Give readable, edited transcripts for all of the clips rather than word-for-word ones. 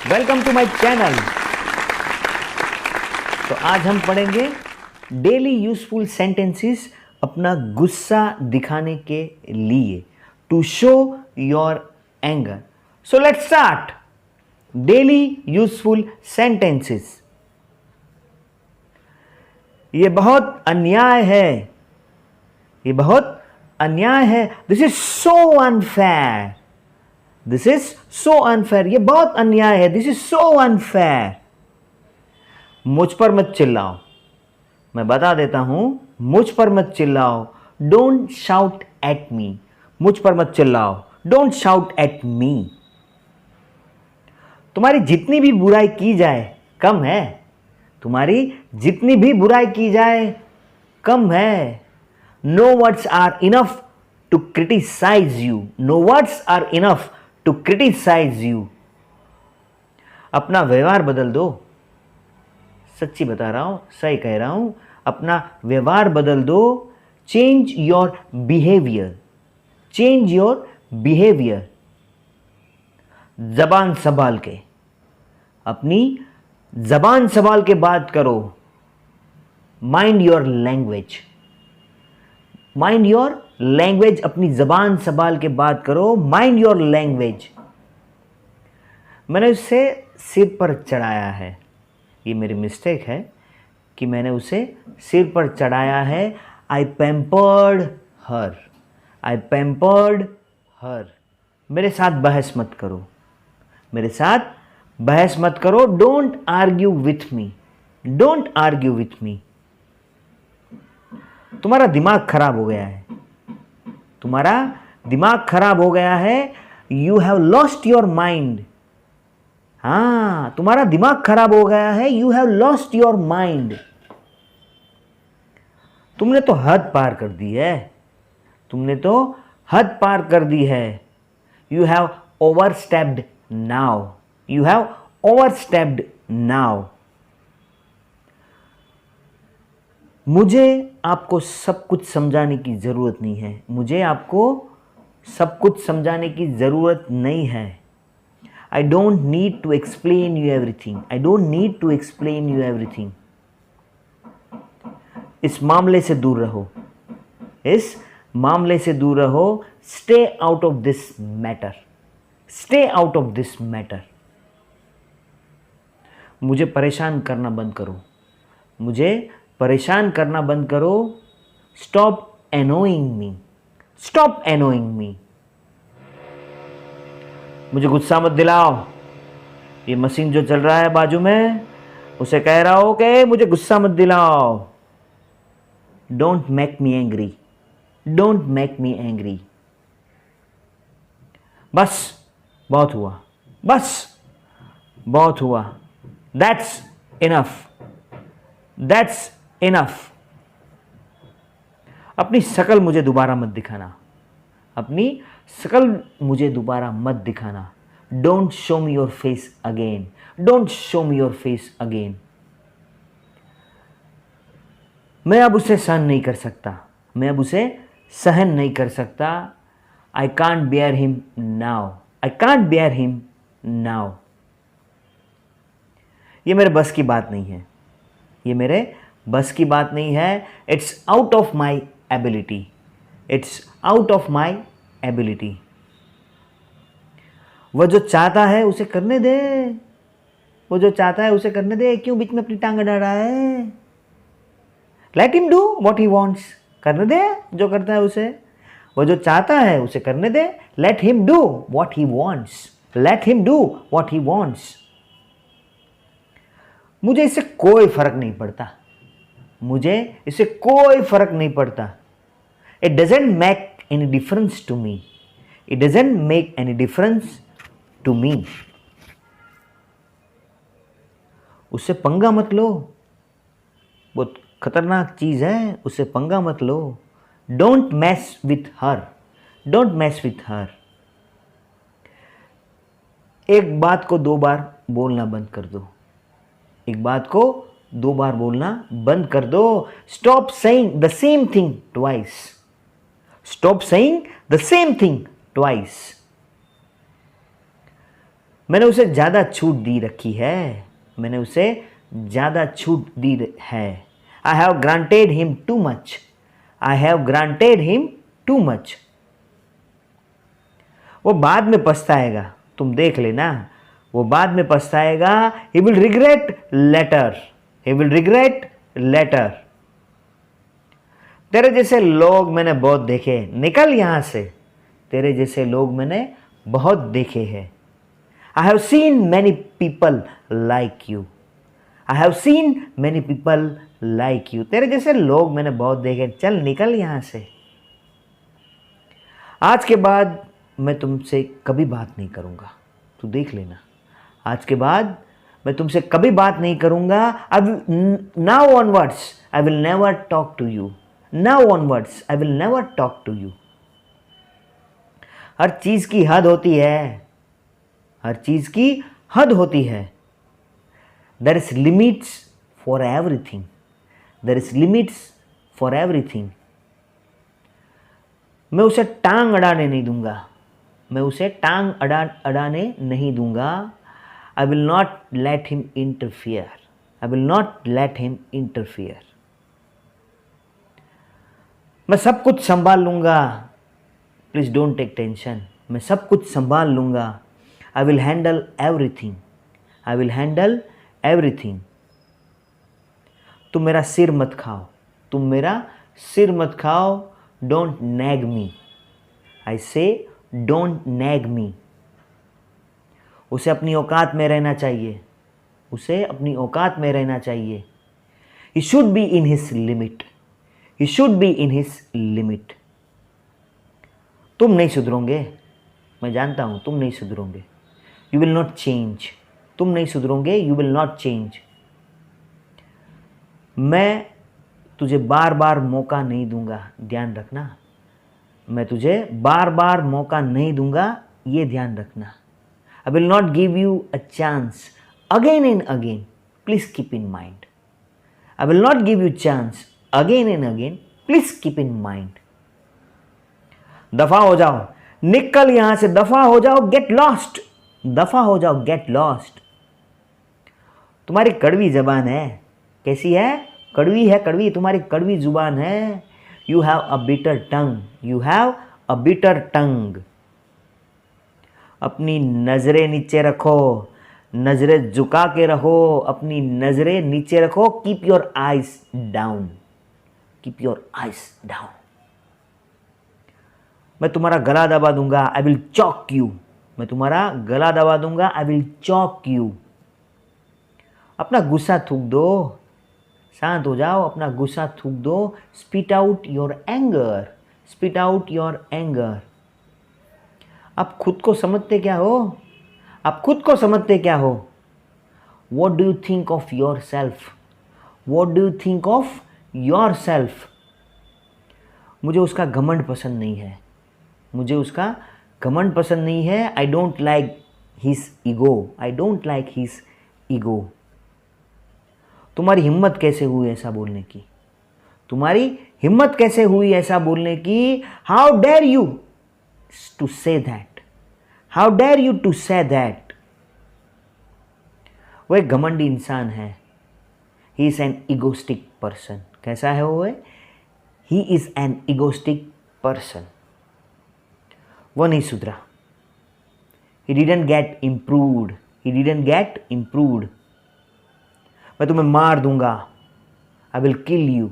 Welcome to my channel. तो आज हम पढ़ेंगे डेली यूजफुल सेंटेंसेस अपना गुस्सा दिखाने के लिए, to show your anger. So let's start. Daily useful sentences. ये बहुत अन्याय है, ये बहुत अन्याय है। This is so unfair, this is so unfair. ये बहुत अन्याय है, दिस इज सो अनफेयर। मुझ पर मत चिल्लाओ, मैं बता देता हूं, मुझ पर मत चिल्लाओ। डोंट शाउट एट मी, मुझ पर मत चिल्लाओ। Don't shout at me. तुम्हारी जितनी भी बुराई की जाए कम है, तुम्हारी जितनी भी बुराई की जाए कम है। No words are enough to criticise you, no words are enough to criticise you. अपना व्यवहार बदल दो। सच्ची बता रहा हूं, सही कह रहा हूं, अपना व्यवहार बदल दो। Change your behaviour, change your behaviour. जबान संभाल के, अपनी जबान संभाल के बात करो। Mind your language, mind your language. अपनी जबान संभाल के बात करो। Mind your language. मैंने उसे सिर पर चढ़ाया है, ये मेरी मिस्टेक है कि मैंने उसे सिर पर चढ़ाया है। आई पैम्पर्ड हर, आई पैम्पर्ड हर। मेरे साथ बहस मत करो, मेरे साथ बहस मत करो। Don't argue with me, don't argue with me. तुम्हारा दिमाग खराब हो गया है, तुम्हारा दिमाग खराब हो गया है। You have lost your mind. हाँ, तुम्हारा दिमाग खराब हो गया है। You have lost your mind. तुमने तो हद पार कर दी है, तुमने तो हद पार कर दी है। You have overstepped now, you have overstepped now. मुझे आपको सब कुछ समझाने की ज़रूरत नहीं है, मुझे आपको सब कुछ समझाने की ज़रूरत नहीं है। I don't need to explain you everything, I don't need to explain you everything. इस मामले से दूर रहो, इस मामले से दूर रहो। Stay out of this matter, stay out of this matter. मुझे परेशान करना बंद करो, मुझे परेशान करना बंद करो। स्टॉप एनोइंग मी, स्टॉप एनोइंग मी। मुझे गुस्सा मत दिलाओ। ये मशीन जो चल रहा है बाजू में, उसे कह रहा हो कि मुझे गुस्सा मत दिलाओ। Don't make me angry, don't make me angry. बस बहुत हुआ, बस बहुत हुआ। That's enough, that's enough. अपनी शकल मुझे दोबारा मत दिखाना, अपनी शकल मुझे दोबारा मत दिखाना। Don't show me your face again, don't show me your face again. मैं अब उसे सहन नहीं कर सकता, मैं अब उसे सहन नहीं कर सकता। I can't bear him now, I can't bear him now. ये मेरे बस की बात नहीं है, ये मेरे बस की बात नहीं है। It's out of my ability, it's out of my ability. वह जो चाहता है उसे करने दे, वो जो चाहता है उसे करने दे। क्यों बीच में अपनी टांग अड़ा रहा है? Late him do what he wants, करने दे जो करता है उसे। वो जो चाहता है उसे करने दे। Let him do what he wants, let him do what he wants. मुझे इससे कोई फर्क नहीं पड़ता, मुझे इससे कोई फर्क नहीं पड़ता। It doesn't make any difference to me, it doesn't make any difference to me. उससे पंगा मत लो, बहुत खतरनाक चीज है, उससे पंगा मत लो। Don't mess with her, don't mess with her. एक बात को दो बार बोलना बंद कर दो, एक बात को दो बार बोलना बंद कर दो। Stop saying the same thing twice, stop saying the same thing twice. मैंने उसे ज़्यादा छूट दी रखी है, मैंने उसे ज़्यादा छूट दी है। I have granted him too much, I have granted him too much. वो बाद में पछताएगा, तुम देख लेना, वो बाद में पछताएगा। He will regret later, he will regret later. तेरे जैसे लोग मैंने बहुत देखे, निकल यहां से, तेरे जैसे लोग मैंने बहुत देखे हैं। I have seen many people like you, I have seen many people like you. तेरे जैसे लोग मैंने बहुत देखे, चल निकल यहां से। आज के बाद मैं तुमसे कभी बात नहीं करूंगा, तू देख लेना। आज के बाद मैं तुमसे कभी बात नहीं करूंगा। Now onwards I will never talk to you, now onwards I will never talk to you. हर चीज की हद होती है, हर चीज की हद होती है। There is limits for everything, there is limits for everything. मैं उसे टांग अड़ाने नहीं दूंगा, मैं उसे टांग अड़ाने नहीं दूंगा। I will not let him interfere, I will not let him interfere. मैं सब कुछ संभाल लूंगा, प्लीज डोंट टेक टेंशन। मैं सब कुछ संभाल लूंगा। I will handle everything, I will handle everything. तुम मेरा सिर मत खाओ, तुम मेरा सिर मत खाओ। डोंट नैग मी, आई से डोंट नैग मी। उसे अपनी औकात में रहना चाहिए, उसे अपनी औकात में रहना चाहिए। He should be in his limit, he should be in his limit. तुम नहीं सुधरोगे, मैं जानता हूं तुम नहीं सुधरोगे। यू विल नॉट चेंज, तुम नहीं सुधरोगे, यू विल नॉट चेंज। मैं तुझे बार बार मौका नहीं दूंगा, ध्यान रखना। मैं तुझे बार बार मौका नहीं दूंगा, ये ध्यान रखना। I will not give you a chance again and again, please keep in mind. I will not give you chance again and again, please keep in mind. दफा हो जाओ, निकल यहां से, दफा हो जाओ, गेट लॉस्ट, दफा हो जाओ, गेट लॉस्ट। तुम्हारी कड़वी जबान है, कैसी है? कड़वी है, कड़वी, तुम्हारी कड़वी जुबान है। You have a bitter tongue, you have a bitter tongue. अपनी नजरें नीचे रखो, नजरें झुका के रखो, अपनी नजरें नीचे रखो। Keep your eyes down, keep your eyes down. मैं तुम्हारा गला दबा दूंगा, आई विल चॉक यू। मैं तुम्हारा गला दबा दूंगा, आई विल चॉक यू। अपना गुस्सा थूक दो, शांत हो जाओ, अपना गुस्सा थूक दो। Spit out your anger, spit out your anger. आप खुद को समझते क्या हो? आप खुद को समझते क्या हो? What do you think of your self? What do you think of your self? मुझे उसका घमंड पसंद नहीं है, मुझे उसका घमंड पसंद नहीं है। I don't like his ego, I don't like his ego. तुम्हारी हिम्मत कैसे हुई ऐसा बोलने की? तुम्हारी हिम्मत कैसे हुई ऐसा बोलने की? How dare you to say that, how dare you to say that. वो एक घमंडी इंसान है, he is an egoistic person. कैसा है वो? He is an egoistic person. वो नहीं सुधरा, he didn't get improved, he didn't get improved. मैं तुम्हें मार दूंगा, आई विल किल यू।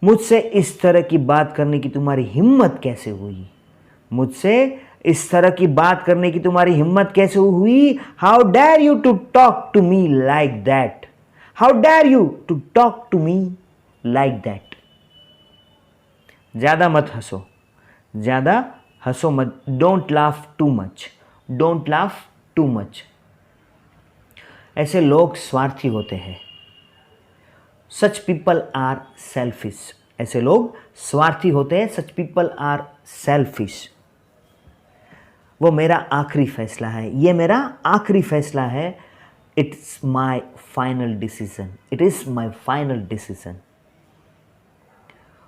मुझसे इस तरह की बात करने की तुम्हारी हिम्मत कैसे हुई? मुझसे इस तरह की बात करने की तुम्हारी हिम्मत कैसे हुई? How dare you to talk to me like that, how dare you to talk to me like that. ज्यादा मत हंसो, ज्यादा हंसो मत। Don't laugh too much, don't laugh too much. ऐसे लोग स्वार्थी होते हैं। सच पीपल आर सेल्फिश, ऐसे लोग स्वार्थी होते हैं। Such people are selfish. वो मेरा आखिरी फैसला है, ये मेरा आखिरी फैसला है। It's my final decision, it is my final decision.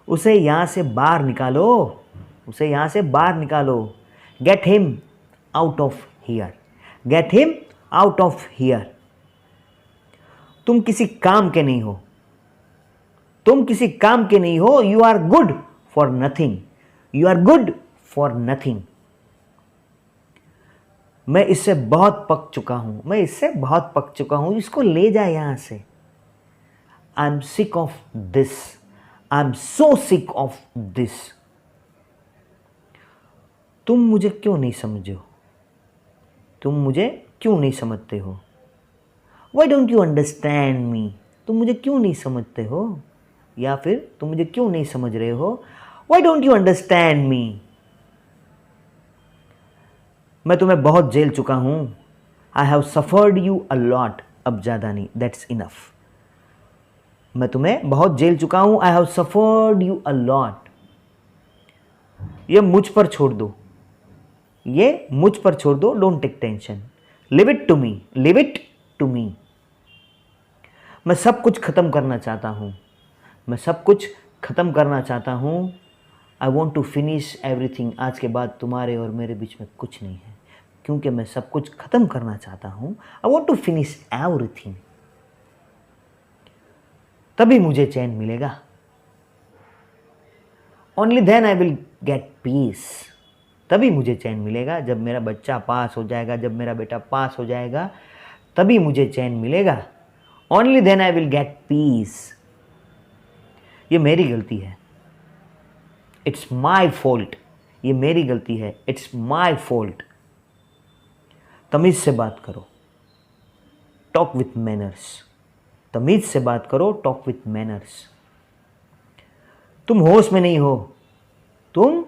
उसे यहां से बाहर निकालो, उसे यहां से बाहर निकालो। Get him out of here, get him out of here. तुम किसी काम के नहीं हो, तुम किसी काम के नहीं हो, you are good for nothing, you are good for nothing. मैं इससे बहुत पक चुका हूं, मैं इससे बहुत पक चुका हूं, इसको ले जा यहां से। I am sick of this, I am so sick of this. तुम मुझे क्यों नहीं समझो, तुम मुझे क्यों नहीं समझते हो। Why don't you understand me, तुम मुझे क्यों नहीं समझते हो, या फिर तुम मुझे क्यों नहीं समझ रहे हो। Why don't you understand me, मैं तुम्हें बहुत झेल चुका हूं। I have suffered you a lot, अब ज्यादा नहीं, दैट्स इनफ। मैं तुम्हें बहुत झेल चुका हूं, I have suffered you a lot. ये मुझ पर छोड़ दो, ये मुझ पर छोड़ दो, don't take tension, leave it to me, leave it to me. मैं सब कुछ खत्म करना चाहता हूं, मैं सब कुछ खत्म करना चाहता हूं। I want to finish everything, आज के बाद तुम्हारे और मेरे बीच में कुछ नहीं है, क्योंकि मैं सब कुछ खत्म करना चाहता हूं। I want to finish everything, तभी मुझे चैन मिलेगा। Only then I will get peace, तभी मुझे चैन मिलेगा। जब मेरा बच्चा पास हो जाएगा, जब मेरा बेटा पास हो जाएगा, तभी मुझे चैन मिलेगा। Only then I will get peace. ये मेरी गलती है, इट्स माई फॉल्ट, ये मेरी गलती है, इट्स माई फॉल्ट। तमीज से बात करो, टॉक विथ मैनर्स, तमीज से बात करो, टॉक विथ मैनर्स। तुम होश में नहीं हो, तुम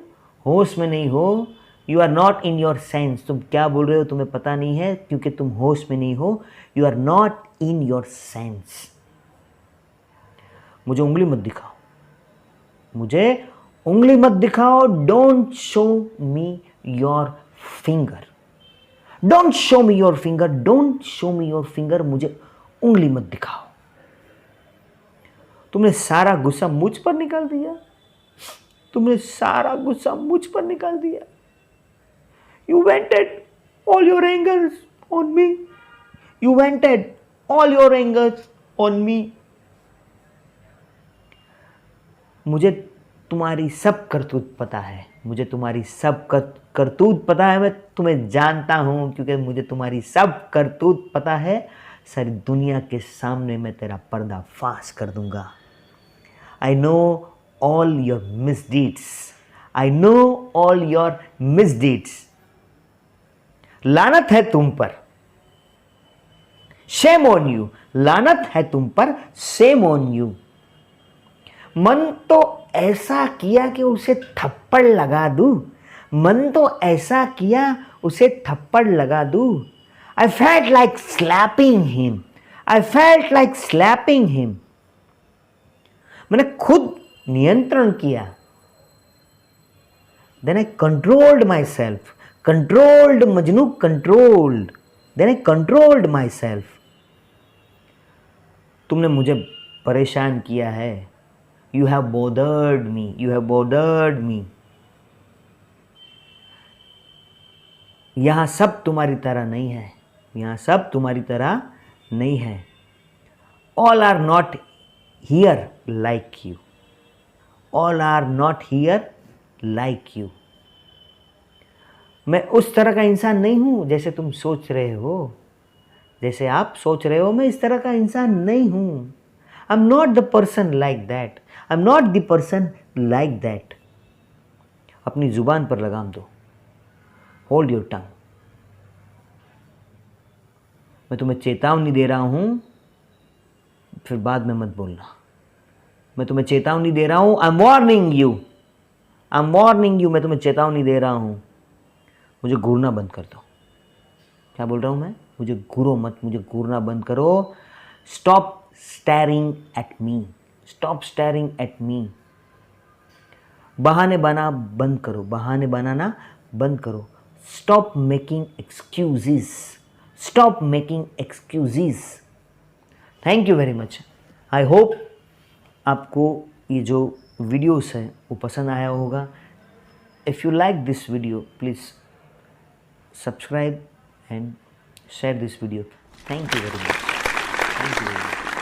होश में नहीं हो, you are not in your sense. तुम क्या बोल रहे हो तुम्हें पता नहीं है, क्योंकि तुम होश में नहीं हो, you are not in your sense. मुझे उंगली मत दिखाओ, मुझे उंगली मत दिखाओ। Don't show me your finger, don't show me your finger, don't show me your finger. मुझे उंगली मत दिखाओ। तुमने सारा गुस्सा मुझ पर निकाल दिया, तुमने सारा गुस्सा मुझ पर निकाल दिया। You vented all your angers on me, you vented all your angers on me. मुझे तुम्हारी सब करतूत पता है, मुझे तुम्हारी सब करतूत पता है। मैं तुम्हें जानता हूं, क्योंकि मुझे तुम्हारी सब करतूत पता है। सारी दुनिया के सामने मैं तेरा पर्दाफाश कर दूंगा। I know all your misdeeds, I know all your misdeeds. लानत है तुम पर, शेम ऑन यू, लानत है तुम पर, शेम ऑन यू। मन तो ऐसा किया कि उसे थप्पड़ लगा दूं, मन तो ऐसा किया उसे थप्पड़ लगा दूं। I felt like slapping him, I felt like slapping him। मैंने खुद नियंत्रण किया। Then I controlled myself, controlled Majnu, controlled, then I controlled myself। तुमने मुझे परेशान किया है, You have bothered me, you have bothered me। यहां सब तुम्हारी तरह नहीं है, यहां सब तुम्हारी तरह नहीं है। All are not here like you, all are not here like you। मैं उस तरह का इंसान नहीं हूं जैसे तुम सोच रहे हो, जैसे आप सोच रहे हो। मैं इस तरह का इंसान नहीं हूं। I'm not the person like that, I'm not the person like that। अपनी जुबान पर लगाम दो, होल्ड योर टंग। मैं तुम्हें चेतावनी दे रहा हूं, फिर बाद में मत बोलना। मैं तुम्हें चेतावनी दे रहा हूं, I am warning you, I am warning you. मैं तुम्हें चेतावनी दे रहा हूं, मुझे घूरना बंद कर दो। क्या बोल रहा हूं मैं? मुझे घूरो मत, मुझे घूरना बंद करो। Stop staring at me, stop staring at me. बहाने बनाना बंद करो, बहाने बनाना बंद करो। Stop making excuses, stop making excuses. Thank you very much. I hope आपको ये जो वीडियोस है वो पसंद आया होगा। If you like this video please subscribe and share this video. Thank you very much. Thank you very much.